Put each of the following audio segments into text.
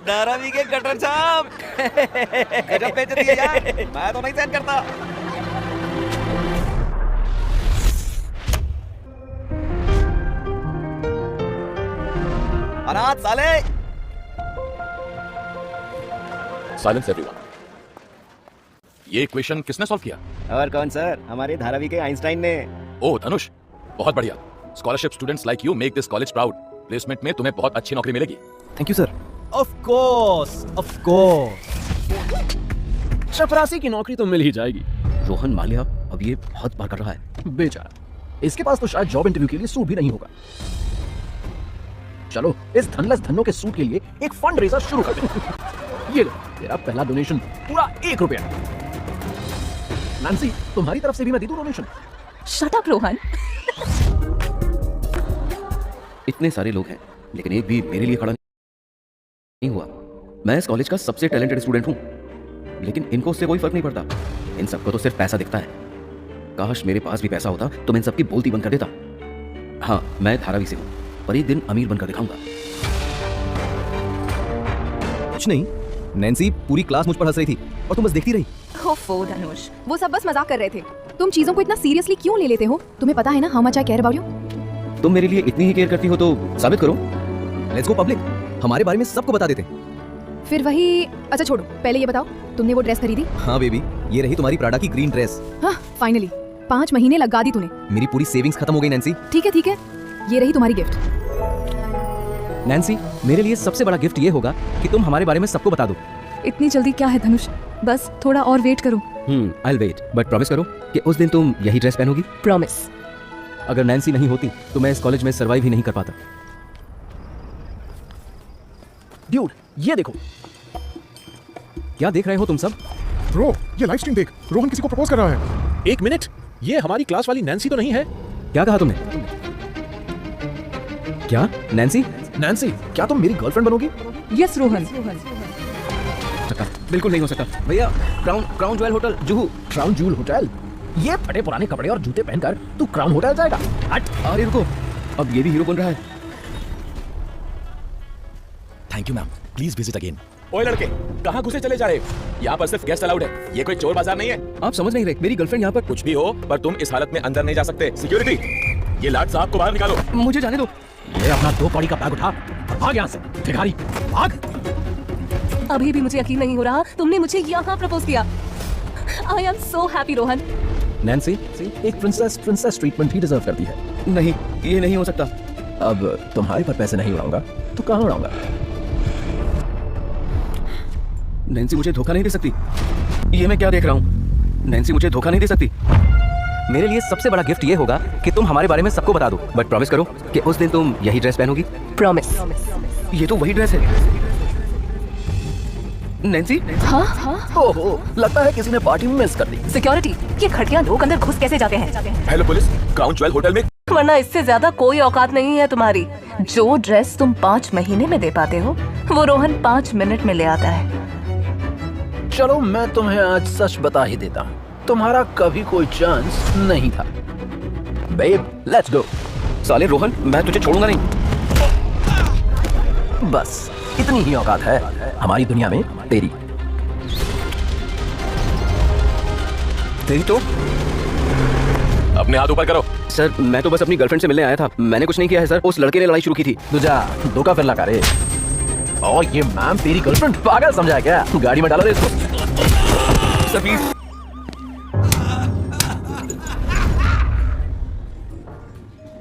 धारावी के गटर छाप गजब बेइज्जती है यार, मैं तो नहीं सहन करता। अनाथ साले। Silence everyone. ये इक्वेशन किसने सॉल्व किया? और कौन सर, हमारे धारावी के आइंस्टाइन ने। ओह धनुष, बहुत बढ़िया। Scholarship students like you make this college proud. Placement में तुम्हें बहुत अच्छी नौकरी मिलेगी। Thank you sir. Of course, of course. चपरासी की नौकरी तो मिल ही जाएगी। रोहन माल्या अब ये बहुत बार कर रहा है। बेचारा, इसके पास तो शायद जॉब इंटरव्यू के लिए सूट भी नहीं होगा। चलो इस धनलस धन्नो के सूट के लिए एक फंड रेजर शुरू करते हैं। ये लो तेरा पहला डोनेशन, पूरा ₹1। नैंसी, तुम्हारी तरफ से भी मैं दे दूं डोनेशन? Shut up Rohan. इतने सारे लोग हैं लेकिन एक भी मेरे लिए खड़ा नहीं हुआ। मैं इस कॉलेज का सबसे टैलेंटेड स्टूडेंट हूँ, लेकिन इनको उससे कोई फर्क नहीं पड़ता। इन सबको तो सिर्फ पैसा दिखता है। काश मेरे पास भी पैसा होता तो मैं इन सबकी बोलती बंद कर देता। हाँ, मैं धारावी से हूँ, पर एक दिन अमीर बनकर दिखाऊंगा। कुछ नहीं, नैंसी पूरी क्लास मुझ पर हंस रही थी और तुम बस देखती रही। ओफो धनुष, वो सब बस मजाक कर रहे थे। तुम चीजों को इतना सीरियसली क्यों ले लेते हो? तुम्हें पता है ना how much I care about you. तुम मेरे लिए इतनी ही केयर करती हो तो साबित करो। लेट्स गो पब्लिक, हमारे बारे में सबको बता देते। फिर वही, अच्छा छोड़ो, पहले ये बताओ तुमने वो ड्रेस खरीदी? हाँ बेबी, ये रही तुम्हारी प्राडा की ग्रीन ड्रेस। हाँ फाइनली, 5 महीने लगा दी तूने। मेरी पूरी सेविंग्स खत्म हो गई नैंसी। ठीक है, ये रही तुम्हारी गिफ्ट। नैंसी, मेरे लिए सबसे बड़ा गिफ्ट ये होगा कि तुम हमारे बारे में सबको बता दो। इतनी जल्दी क्या है धनुष, बस थोड़ा और वेट करो। I will wait, but promise करो कि उस दिन तुम यही ड्रेस पहनोगी। प्रॉमिस। अगर नैंसी नहीं होती तो मैं इस कॉलेज में सर्वाइव ही नहीं कर पाता। ड्यूड, ये देखो। क्या देख रहे हो तुम सब? ब्रो, ये लाइव स्ट्रीम देख, रोहन किसी को प्रपोज कर रहा है। एक मिनट, ये हमारी क्लास वाली नैंसी तो नहीं है? क्या कहा तुमने? क्या नैंसी? नैंसी, क्या तुम मेरी गर्लफ्रेंड बनोगी? यस रोहन। बिल्कुल नहीं हो सकता भैया। Crown jewel hotel Juhu. Crown joule hotel? ये फटे पुराने कपड़े और जूते पहनकर तू क्राउन होटल जाएगा? हट। अरे रुको, अब ये भी हीरो बन रहा है। Thank you ma'am, please visit again. ओए लड़के, कहाँ घुसे चले जा रहे? यहाँ पर सिर्फ गेस्ट अलाउड है, ये कोई चोर बाजार नहीं है। आप समझ नहीं रहे, मेरी गर्लफ्रेंड यहाँ पर। कुछ भी हो, पर तुम इस हालत में अंदर नहीं जा सकते। सिक्योरिटी, ये लाट साहब को बाहर निकालो। मुझे जाने दो। ये अपना 2 कौड़ी का बैग उठा, भाग यहाँ से, भिखारी, भाग। अभी भी मुझे यकीन नहीं हो रहा तुमने मुझे यहाँ प्रपोज किया। I am so happy Rohan. Nancy, एक प्रिंसेस ट्रीटमेंट ही डिजर्व करती है। नहीं, ये नहीं हो सकता। अब तुम्हारे पर पैसे नहीं उड़ाऊंगा तो कहाँ उड़ाऊंगा? नैंसी मुझे धोखा नहीं दे सकती। ये मैं क्या देख रहा हूँ? नैंसी मुझे धोखा नहीं दे सकती। मेरे लिए सबसे बड़ा गिफ्ट ये होगा कि तुम हमारे बारे में सबको बता दो। बट प्रॉमिस करो कि उस दिन तुम यही ड्रेस पहनोगी। प्रॉमिस। ये तो वही ड्रेस है। नैंसी? हाँ। ओहो, लगता है किसी ने पार्टी में मिस कर दी। सिक्योरिटी, ये खड़कियाँ लोग अंदर घुस कैसे जाते हैं? Hello police, crown jewel hotel में। वरना इससे ज्यादा कोई औकात नहीं है तुम्हारी। जो ड्रेस तुम 5 महीने में दे पाते हो, वो रोहन 5 मिनट में ले आता है। चलो मैं तुम्हें आज सच बता ही देता हूँ, तुम्हारा कभी कोई चांस नहीं था। Babe, let's go. साले रोहन, मैं तुझे छोड़ूंगा नहीं। बस इतनी ही औकात है हमारी दुनिया में तेरी। तेरी तो। अपने हाथ ऊपर करो। सर, मैं तो बस अपनी गर्लफ्रेंड से मिलने आया था। मैंने कुछ नहीं किया है सर, उस लड़के ने लड़ाई शुरू की थी। दूजा धोखा फिर लगा रे। और ये मैम तेरी गर्लफ्रेंड पागल समझा है क्या? गाड़ी में डालो रे इसको। Sir please.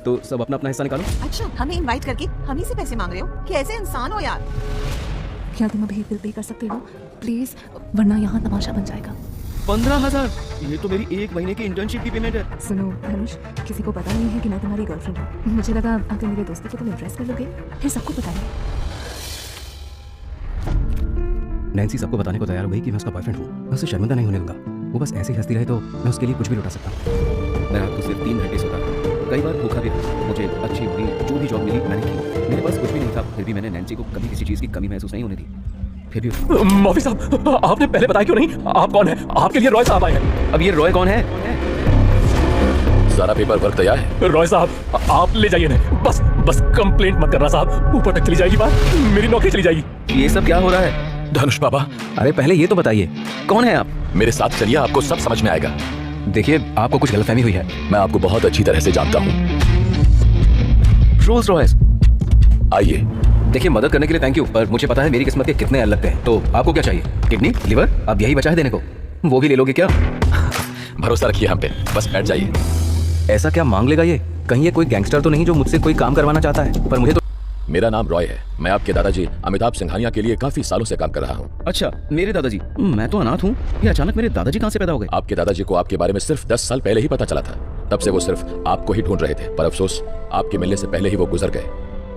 तो सब अपना अपना हिस्सा निकालो। अच्छा, हमें इनवाइट करके हम ही से पैसे मांग रहे हो? कैसे इंसान हो यार? क्या तुम अभी बिल पे कर सकते हो प्लीज, वरना यहाँ तमाशा बन जाएगा। 15,000? ये तो मेरी 1 महीने की इंटर्नशिप की पेमेंट है। सुनो धनुष, किसी को पता नहीं है कि मैं तुम्हारी गर्लफ्रेंड हूँ। मुझे लगा अगर मेरे दोस्तों को तुम इम्प्रेस कर लोगे फिर सबको बताएंगे। नैंसी सबको बताने को तैयार हो गई कि मैं उसका बॉयफ्रेंड हूँ। मैं उसे शर्मिंदा नहीं होने दूंगा। वो बस ऐसे ही हंसती रहे तो मैं उसके लिए कुछ भी लुटा सकता हूँ। मैं रात को सिर्फ 3 घंटे सोता, कई बार भूखा भी रहा। मुझे अच्छी बुरी जो भी जॉब मिली मैंने की। मेरे पास कुछ भी नहीं था, फिर भी मैंने नैंसी को कभी किसी चीज़ की कमी महसूस नहीं होने दी। फिर भी मौफी साहब, आपने पहले बताया क्यों नहीं? आप कौन है? आपके लिए रॉय साहब आए हैं। अब ये रॉय कौन है? सारा पेपर वर्क तैयार है। रॉय साहब आप ले जाइए ना, बस बस कंप्लेंट मत करना साहब, ऊपर तक चली जाएगी बात, मेरी नौकरी चली जाएगी। ये सब क्या हो रहा है? धनुष बाबा, अरे पहले ये तो बताइए, कौन है आप? मेरे साथ चलिए, आपको सब समझ में आएगा। देखिए, आपको कुछ गलतफहमी हुई है। मैं आपको बहुत अच्छी तरह से जानता हूँ। Rolls Royce. आइए। देखिए, मदद करने के लिए थैंक यू, पर मुझे पता है मेरी किस्मत के कितने अलग थे। तो आपको क्या चाहिए? Kidney, liver? अब यही बचा है देने को, वो भी ले लोगे क्या? भरोसा रखिए हम पे, बस बैठ जाइए। ऐसा क्या मांग लेगा ये? कहीं ये कोई गैंगस्टर तो नहीं जो मुझसे कोई काम करवाना चाहता है? पर मुझे तो मेरा नाम रॉय है। मैं आपके दादाजी अमिताभ सिंघानिया के लिए काफी सालों से काम कर रहा हूँ। अच्छा, मेरे दादाजी। मैं तो अनाथ हूँ, ये अचानक मेरे दादाजी कहाँ से पैदा हो गए? आपके दादाजी को आपके बारे में सिर्फ 10 साल पहले ही पता चला था। तब से वो सिर्फ आपको ही ढूंढ रहे थे, पर अफसोस आपके मिलने से पहले ही वो गुजर गए।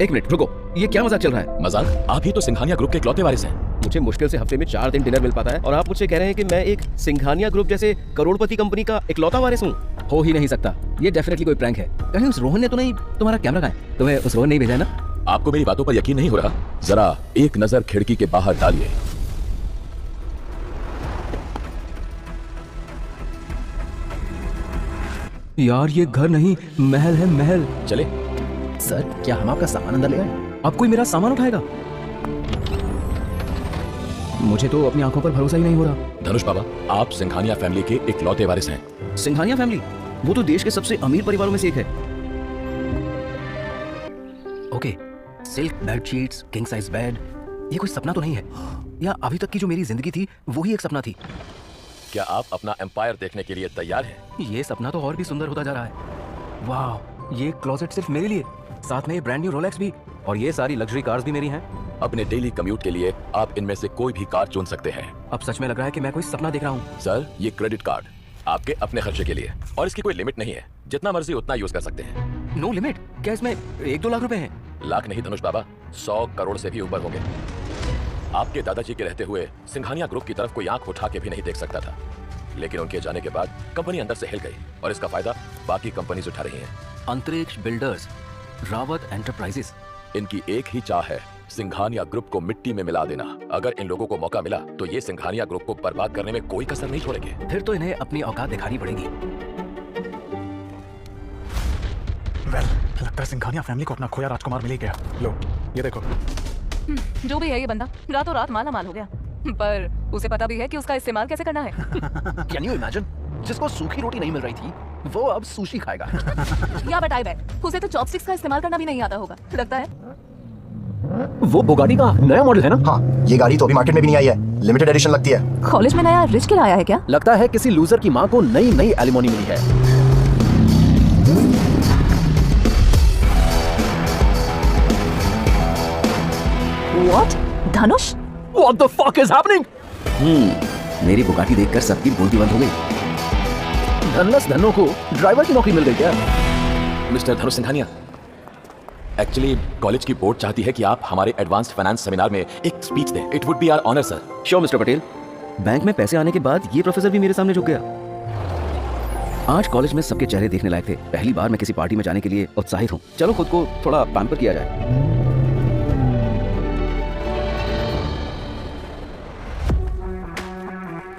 एक मिनट रुको, ये क्या मजाक चल रहा है? मजाक? आप ही तो सिंघानिया ग्रुप के इकलौते वारिस हैं। मुझे मुश्किल से हफ्ते में 4 दिन डिनर मिल पाता है और आप मुझसे कह रहे हैं कि मैं एक सिंघानिया ग्रुप जैसे करोड़पति कंपनी का इकलौता वारिस हूँ? हो ही नहीं सकता, ये डेफिनेटली कोई प्रैंक है। कहीं उस रोहन ने तो नहीं तुम्हारा कैमरा कहाँ है? तुम्हें उस रोहन ने ही भेजा है ना? आपको मेरी बातों पर यकीन नहीं हो रहा? जरा एक नजर खिड़की के बाहर डालिए। यार ये घर नहीं, महल है, महल। चले। सर, क्या हम आपका सामान अंदर ले आए? अब कोई मेरा सामान उठाएगा? मुझे तो अपनी आंखों पर भरोसा ही नहीं हो रहा। धनुष बाबा, आप सिंघानिया फैमिली के इकलौते वारिस हैं। सिंघानिया फैमिली? वो तो देश के सबसे अमीर परिवारों में से एक है। Okay, silk bedsheets, king size bed, ये कोई सपना तो नहीं है? या अभी तक की जो मेरी जिंदगी थी वो ही एक सपना थी? क्या आप अपना एम्पायर देखने के लिए तैयार हैं? ये सपना तो और भी सुंदर होता जा रहा है। वाह, ये क्लोजेट सिर्फ मेरे लिए, साथ में ये ब्रांड न्यू रोलेक्स भी, और ये सारी लग्जरी कार्स भी मेरी हैं। अपने डेली कम्यूट के लिए आप इनमें से कोई भी कार चुन सकते हैं। अब सच में लग रहा है कि मैं कोई सपना देख रहा हूँ। सर, ये क्रेडिट कार्ड आपके अपने खर्चे के लिए, और इसकी कोई लिमिट नहीं है, जितना मर्जी उतना यूज कर सकते हैं। No limit? क्या इसमें 1-2 लाख रुपए हैं? लाख नहीं धनुष बाबा, 100 करोड़ से भी ऊपर होंगे। आपके दादाजी के रहते हुए सिंघानिया ग्रुप की तरफ कोई आंख उठा के भी नहीं देख सकता था, लेकिन उनके जाने के बाद कंपनी अंदर से हिल गई, और इसका फायदा बाकी कंपनीज उठा रही हैं। अंतरिक्ष बिल्डर्स, रावत एंटरप्राइजेस, इनकी एक ही चाह है, सिंघानिया ग्रुप को मिट्टी में मिला देना। अगर इन लोगों को मौका मिला तो ये सिंघानिया ग्रुप को बर्बाद करने में कोई कसर नहीं छोड़ेंगे। फिर तो इन्हें अपनी औकात दिखानी पड़ेगी। लगता है सिंघानिया फैमिली को अपना खोया राजकुमार मिल ही गया। लो, ये देखो। जो भी है ये बंदा रातों रात माला माल हो गया, पर उसे पता भी है कि उसका इस्तेमाल कैसे करना है। Can you imagine? जिसको सूखी रोटी नहीं मिल रही थी, वो अब सुशी खाएगा। या बताए बे, उसे तो चॉपस्टिक्स का इस्तेमाल करना भी नहीं आता होगा लगता है। वो बुगाटी का नया मॉडल है ना? हाँ, ये गाड़ी तो अभी मार्केट में भी नहीं आई है, लिमिटेड एडिशन लगती है। कॉलेज में नया रिच किड आया है क्या? लगता है किसी लूजर की माँ को नई नई एलिमोनी मिली है। What? Dhanush? What the fuck is happening? मेरी बुगाटी देखकर सबकी बोलती बंद हो गई। धनलस धनो को ड्राइवर की नौकरी मिल गई क्या? मिस्टर धनुष सिंघानिया, एक्चुअली कॉलेज की बोर्ड चाहती है कि आप हमारे एडवांस्ड फाइनेंस सेमिनार में एक स्पीच दें। It would be our honour sir. Sure mister Patel. Bank में पैसे आने के बाद ये प्रोफेसर भी मेरे सामने झुक गया। आज कॉलेज में सबके चेहरे देखने लायक थे। पहली बार मैं किसी पार्टी में जाने के लिए उत्साहित हूँ। चलो खुद को थोड़ा पैम्पर किया जाए।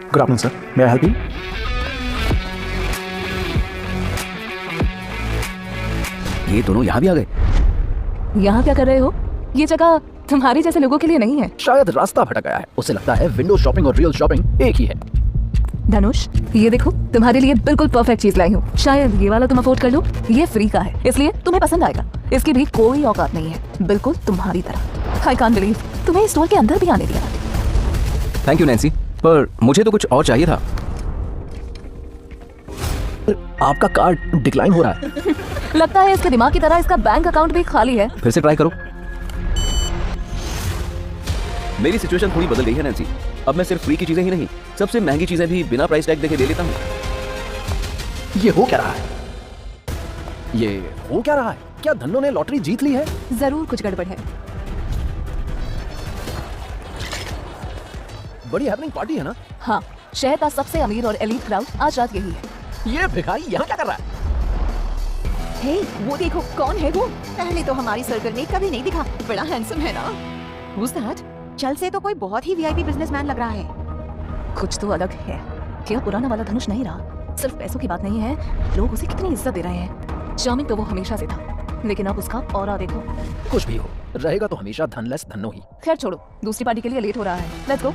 Good afternoon sir, may I help you? ये दोनों यहाँ भी आ गए। यहाँ क्या कर रहे हो? ये जगह तुम्हारे जैसे लोगों के लिए नहीं है। शायद रास्ता भटक गया है। उसे लगता है विंडो शॉपिंग और रियल शॉपिंग एक ही है। धनुष, ये देखो, तुम्हारे लिए बिल्कुल परफेक्ट चीज लाई हूँ। शायद ये वाला तुम अफोर्ड कर लो। ये फ्री का है, इसलिए तुम्हें पसंद आएगा। इसकी भी कोई औकात नहीं है, बिल्कुल तुम्हारी तरह। आई कांट बिलीव तुम्हें स्टोर के अंदर भी आने दिया। थैंक यू नैन्सी, पर मुझे तो कुछ और चाहिए था। आपका कार्ड डिक्लाइन हो रहा है। लगता है इसके दिमाग की तरह इसका बैंक अकाउंट भी खाली है। फिर से ट्राई करो। मेरी सिचुएशन थोड़ी बदल गई है नैन्सी। अब मैं सिर्फ फ्री की चीजें ही नहीं, सबसे महंगी चीजें भी बिना प्राइस टैग देके ले लेता हूँ। ये हो क्या रहा है? ये हो क्या रहा है? क्या धन्नो ने लॉटरी जीत ली है? जरूर कुछ गड़बड़ है। बड़ी हैपनिंग पार्टी है ना? हाँ, शहर का सबसे अमीर और एलीट क्राउड आज रात यही है। ये भिखारी यहाँ क्या कर रहा है? हे, वो देखो, कौन है वो? पहले तो हमारी सर्कल में कभी नहीं दिखा। बड़ा हैंडसम है ना? Who's that? चल से तो कोई बहुत ही वीआईपी बिजनेसमैन लग रहा है। कुछ तो अलग है। क्या पुराना वाला धनुष नहीं रहा? सिर्फ पैसों की बात नहीं है, लोग उसे कितनी इज्जत दे रहे हैं। चार्मिंग तो वो हमेशा से था, लेकिन अब उसका ऑरा देखो। कुछ भी हो, रहेगा तो हमेशा धनलेस धन्नो ही। खैर छोड़ो, दूसरी पार्टी के लिए लेट हो रहा है, लेट्स गो।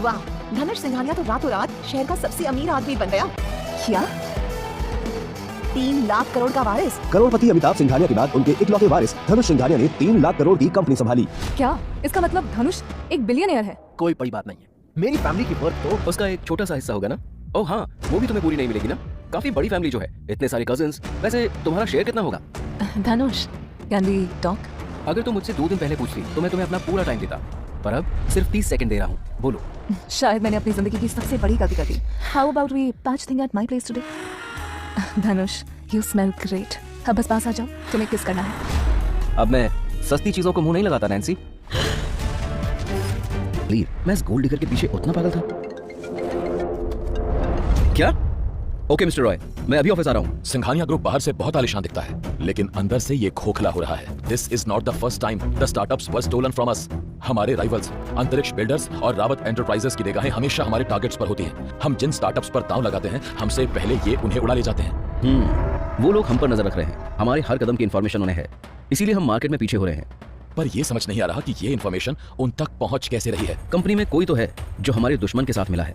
वाह, धनुष सिंघानिया तो रातों रात शहर का सबसे अमीर आदमी बन गया। क्या? 3 लाख करोड़ का वारिस। करोड़पति अमिताभ सिंघानिया के बाद उनके इकलौते वारिस धनुष सिंघानिया ने 3 लाख करोड़ की कंपनी संभाली। क्या इसका मतलब धनुष एक बिलियनियर है? कोई बड़ी बात नहीं है, मेरी फैमिली की वर्थ तो उसका एक छोटा सा हिस्सा होगा ना। ओह हाँ, वो भी तुम्हें पूरी नहीं मिलेगी ना। काफी बड़ी फैमिली जो है, इतने सारे कजिन्स। वैसे तुम्हारा शेयर कितना होगा? धनुष, कैन वी टॉक? अगर तुम मुझसे 2 दिन पहले पूछती तो मैं तुम्हें अपना पूरा टाइम देता, पर अब सिर्फ 30 सेकंड दे रहा हूँ। बोलो। शायद मैंने अपनी जिंदगी की सबसे बड़ी गलती कर दी। How about we patch thing at my place today? Dhanush, you smell great. अब बस पास आ जाओ, तुम्हें किस करना है। अब मैं सस्ती चीजों को मुंह नहीं लगाता नैन्सी। मैं इस गोल्ड डिगर के पीछे उतना पागल था क्या? ओके मिस्टर रॉय, मैं अभी ऑफिस आ रहा हूँ। सिंघानिया ग्रुप बाहर से बहुत आलीशान दिखता है, लेकिन अंदर से ये खोखला हो रहा है। This is not the first time the startups were stolen from us. हमारे राइवल्स अंतरिक्ष बिल्डर्स और रावत एंटरप्राइजेस की निगाहें हमेशा हमारे टारगेट्स पर होती हैं। हम जिन स्टार्टअप्स पर दांव लगाते हैं, हमसे पहले ये उन्हें उड़ा ले जाते हैं। वो लोग हम पर नजर रख रहे हैं, हमारे हर कदम की इन्फॉर्मेशन उन्हें है, इसीलिए हम मार्केट में पीछे हो रहे हैं। पर ये समझ नहीं आ रहा कि ये इन्फॉर्मेशन उन तक पहुंच कैसे रही है। कंपनी में कोई तो है जो हमारे दुश्मन के साथ मिला है।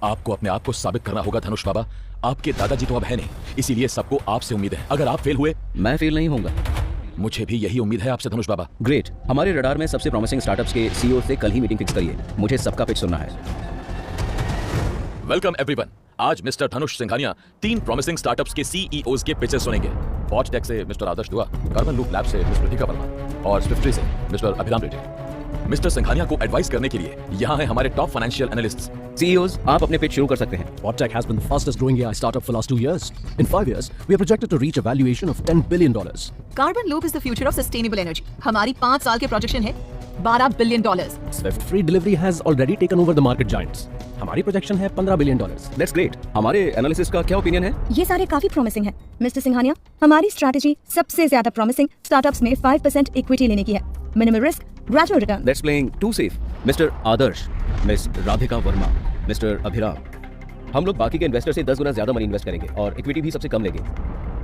आपको अपने आप को साबित करना होगा धनुष बाबा। आपके दादाजी तो अब है नहीं, इसीलिए सबको आपसे उम्मीद है। अगर आप फेल हुए, मैं फेल नहीं होऊंगा। मुझे भी यही उम्मीद है आपसे धनुष बाबा। ग्रेट, हमारे रडार में सबसे प्रॉमिसिंग स्टार्टअप्स के सीईओ से कल ही मीटिंग फिक्स करिए। मुझे सबका पिच सुनना है। Welcome everyone. आज मिस्टर धनुष सिंघानिया 3 प्रॉमिसिंग स्टार्टअप्स के सीईओज के पिचेस सुनेंगे। बॉटटेक से मिस्टर आदर्श दुआ, कार्बन लूप लैब से मिस्टर टीका वर्मा और स्विफ्ट्री से मिस्टर अभिराम रेड्डी। मिस्टर सिंघानिया को एडवाइस करने के लिए यहाँ हैं हमारे टॉप फाइनेंशियल एनालिस्ट्स। सीईओज, आप अपने पिच शुरू कर सकते हैं। BotTech has been the fastest growing AI startup for last 2 years. In 5 years, we are projected to reach a valuation of $10 billion. Carbon loop is the future of sustainable energy. हमारी 5 साल के projection है $12 billion. Swift Free Delivery has already taken over the market giants. हमारी projection है $15 billion. That's great. हमारे analysis का क्या opinion है? ये सारे काफी प्रॉमिसिंग है मिस्टर सिंघानिया। हमारी स्ट्रैटेजी सबसे ज्यादा प्रॉमिसिंग स्टार्टअप्स में 5% इक्विटी लेने की है। Minimum risk, gradual return. That's playing too safe. Mister Adarsh, miss Radhika Verma, mister Abhiram, हम लोग बाकी के इन्वेस्टर से 10 गुना ज्यादा मनी इन्वेस्ट करेंगे और इक्विटी भी सबसे कम लेंगे।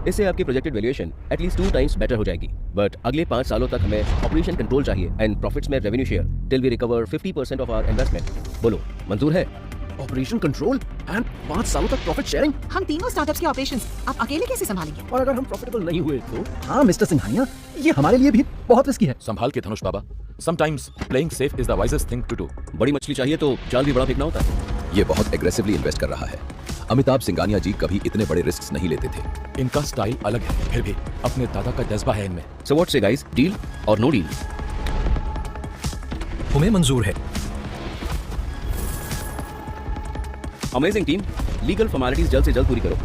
इससे आपकी projected valuation at least 2 times better हो जाएगी। बट अगले 5 सालों तक हमें ऑपरेशन कंट्रोल चाहिए एंड प्रॉफिट्स में revenue share till we recover 50% of our investment. बोलो, मंजूर है? ऑपरेशन कंट्रोल एंड 5 सालों तक प्रॉफिट शेयरिंग। हम तीनों स्टार्टअप्स के ऑपरेशंस आप अकेले कैसे संभालेंगे? और अगर हम प्रॉफिटेबल नहीं हुए तो? हाँ मिस्टर सिंघानिया, ये हमारे लिए भी बहुत रिस्की है। संभाल के धनुष बाबा। Sometimes playing safe is the wisest thing to do. बड़ी मछली चाहिए तो जाल भी बड़ा फेंकना होता है। ये बहुत एग्रेसिवली इन्वेस्ट कर रहा है। अमिताभ सिंघानिया जी कभी इतने बड़े रिस्क नहीं लेते थे। इनका स्टाइल अलग है, फिर भी अपने दादा का जज्बा है इनमें। So what say guys, deal और नो डील? तुम्हें मंजूर है। अमेजिंग टीम, लीगल फॉर्मेलिटीज जल्द से जल्द पूरी करो।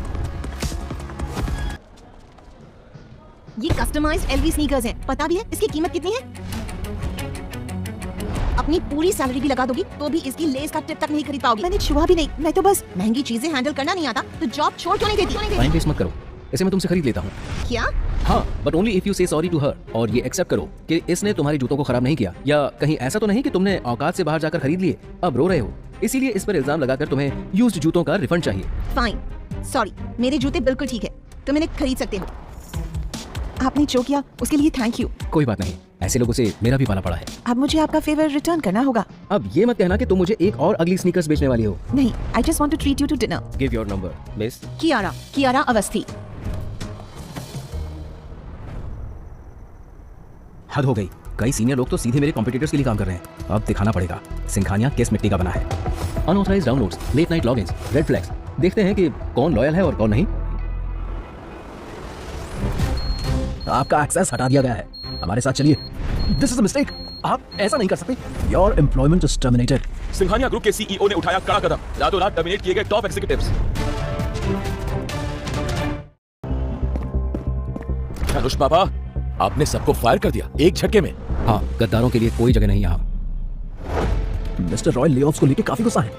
ये कस्टमाइज्ड एलवी स्नीकर्स हैं। पता भी है इसकी कीमत कितनी है? अपनी पूरी सैलरी भी लगा दोगी तो भी इसकी लेस का टिप तक नहीं खरीद पाओगी। मैंने छुआ भी नहीं। मैं तो बस महंगी चीजें हैंडल करना नहीं आता तो जॉब छोड़ क्यों नहीं देती? टाइम वेस्ट मत करो, इसे मैं तुमसे खरीद लेता हूँ। क्या? हाँ, बट ओनली इफ यू से सॉरी टू हर और ये एक्सेप्ट करो कि इसने तुम्हारे जूतों को खराब नहीं किया, या कहीं ऐसा तो नहीं कि तुमने औकात से बाहर जाकर खरीद लिए, अब रो रहे हो, इसीलिए इस पर इल्जाम लगाकर तुम्हें यूज्ड जूतों का रिफंड चाहिए। फाइन, सॉरी, मेरे जूते बिल्कुल ठीक है, तुम इन्हें खरीद सकते हो। आपने जो किया उसके लिए थैंक यू। कोई बात नहीं, ऐसे लोगों से मेरा भी पाला पड़ा है। अब मुझे आपका फेवर रिटर्न करना होगा। अब ये मत कहना कि तुम मुझे एक और अगली स्नीकर्स बेचने वाली हो। नहीं, I just want to treat you to dinner. Give your number miss. Kiara Avasthi. हद हो गई, कई सीनियर लोग तो सीधे मेरे कॉम्पिटिटर्स के लिए काम कर रहे हैं। अब दिखाना पड़ेगा सिंघानिया किस मिट्टी का बना है। Unauthorised downloads, late night logins, red flags, देखते हैं कि कौन लॉयल है और कौन नहीं। आपका एक्सेस हटा दिया गया है, हमारे साथ चलिए। This is a mistake. आप ऐसा नहीं कर सकते। Your employment is terminated. Singhania group के सीईओ ने उठाया कड़ा कदम। रातों रात टर्मिनेट किए गए टॉप एग्जीक्यूटिव्स। धनुष बाबा, आपने सबको फायर कर दिया एक झटके में। हाँ, गद्दारों के लिए कोई जगह नहीं यहाँ। मिस्टर रॉय लेऑफ्स को लेकर काफी गुस्सा है।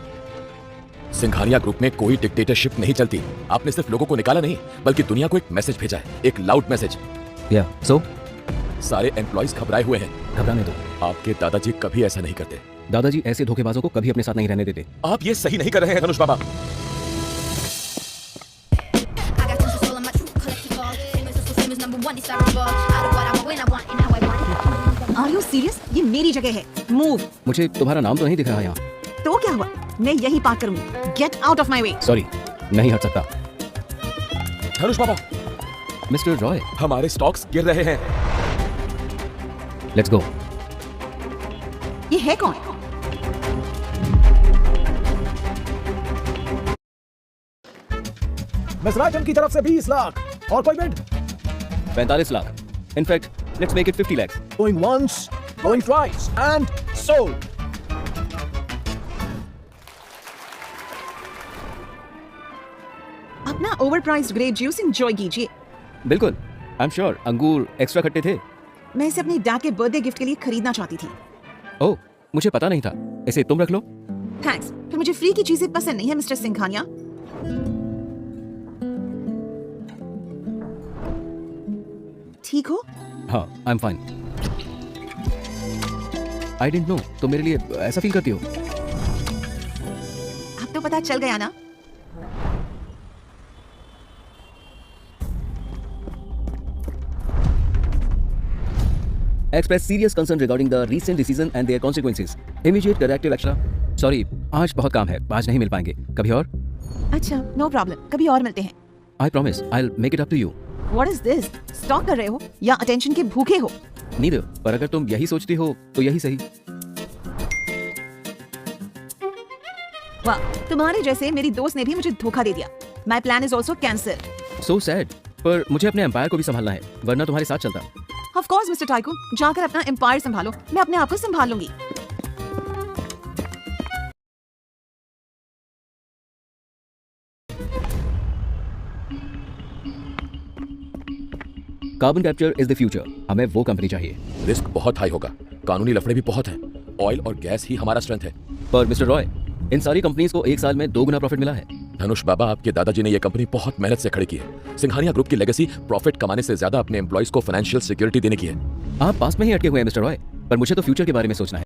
सिंघानिया ग्रुप में कोई डिक्टेटरशिप नहीं चलती। आपने सिर्फ लोगों को निकाला नहीं, बल्कि दुनिया को एक मैसेज भेजा है, एक लाउड मैसेज। या सो सारे एम्प्लॉइज घबराए हुए हैं। घबराने दो, आपके दादाजी कभी ऐसा नहीं करते। दादाजी ऐसे धोखेबाजों को कभी अपने साथ नहीं रहने देते। आप ये सही नहीं कर रहे हैं धनुष बाबा। सीरियस? ये मेरी जगह है, मूव। मुझे तुम्हारा नाम तो नहीं दिख रहा यहाँ। तो क्या हुआ, मैं यही पार्क करूंगी। Get out of my way. Sorry, नहीं हट सकता। धनुष बाबा, मिस्टर रॉय, हमारे स्टॉक्स गिर रहे हैं। Let's go. ये है कौन? मिस राजन की तरफ से 20 लाख और कोई bid? 45 lakh. In fact let's make it 50 lakhs। Going once, going twice, and sold. अपना ओवरप्राइज्ड ग्रेप जूस एंजॉय कीजिए। बिल्कुल, आई एम श्योर अंगूर एक्स्ट्रा खट्टे थे। मैं इसे अपने डैड के बर्थडे गिफ्ट के लिए खरीदना चाहती थी। ओह, मुझे पता नहीं था। इसे तुम रख लो। थैंक्स, पर मुझे फ्री की चीजें पसंद नहीं है मिस्टर सिंघानिया। ठीक हो? हाँ, I am fine. I didn't know तुम मेरे लिए ऐसा फील करती हो। अब तो पता चल गया ना। Express serious concern regarding the recent decision and their consequences. Immediate corrective action. Sorry, आज बहुत काम है, आज नहीं मिल पाएंगे। कभी और? अच्छा, नो प्रॉब्लम, कभी और मिलते हैं। I promise, I'll make it up to you. What is this? Stock कर रहे हो या अटेंशन के भूखे हो? Neither, पर अगर तुम यही सोचती हो तो यही सही। वाह, तुम्हारे जैसे मेरी दोस्त ने भी मुझे धोखा दे दिया। My plan is also cancelled. So sad. पर मुझे अपने एम्पायर को भी संभालना है, वरना तुम्हारे साथ चलता। Of course, Mr. Tycoon, जाकर अपना एम्पायर संभालो, मैं अपने आप को संभाल लूंगी। Carbon capture is the future. हमें वो कंपनी चाहिए। रिस्क बहुत हाई होगा, कानूनी लफड़े भी बहुत हैं। ऑयल और गैस ही हमारा स्ट्रेंथ है। पर मिस्टर रॉय, इन सारी कंपनीज को एक साल में 2 गुना प्रॉफिट मिला है। धनुष बाबा, आपके दादाजी ने यह कंपनी बहुत मेहनत से खड़ी की है। सिंघानिया ग्रुप की लेगेसी प्रॉफिट कमाने से ज्यादा अपने एम्प्लॉइज को फाइनेंशियल सिक्योरिटी देने की है। आप पास में ही अटके हुए हैं मिस्टर रॉय, पर मुझे तो फ्यूचर के बारे में सोचना है।